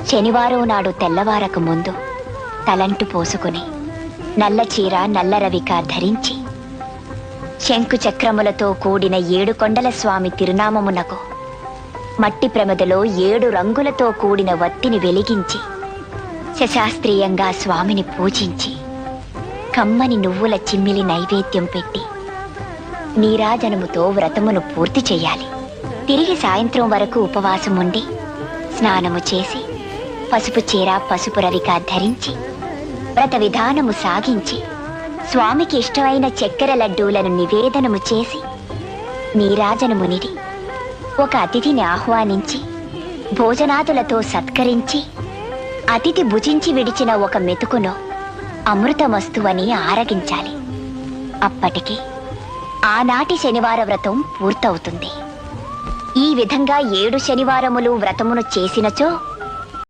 శనివారం నాడు తెల్లవారక ముందు తలంటు పోసుకుని నల్ల చీర నల్ల రవిక ధరించి శంకు చక్రములతో కూడిన 7 కొండల స్వామి తిరునామమునకు మట్టి ప్రమిదలో 7 రంగులతో కూడిన వత్తిని వెలిగించి శశాస్త్రీయంగా స్వామిని పూజించి కమ్మని నువ్వుల చిమ్మిలి నైవేద్యం పెట్టి నీరాజనముతో వ్రతమును పూర్తి చెయ్యాలి. తిరిగి సాయంత్రం వరకు ఉపవాసం ఉండి స్నానము చేసి పసుపు చీర పసుపు రవిక ధరించి వ్రత విధానము సాగించి స్వామికి ఇష్టమైన చక్కెర లడ్డూలను నివేదనము చేసి నీరాజనమునిది ఒక అతిథిని ఆహ్వానించి భోజనాదులతో సత్కరించి అతిథి భుజించి విడిచిన ఒక మెతుకును అమృతమస్తువని ఆరగించాలి. అప్పటికి ఆనాటి శనివార వ్రతం పూర్తవుతుంది. ఈ విధంగా 7 శనివారములు వ్రతమును చేసినచో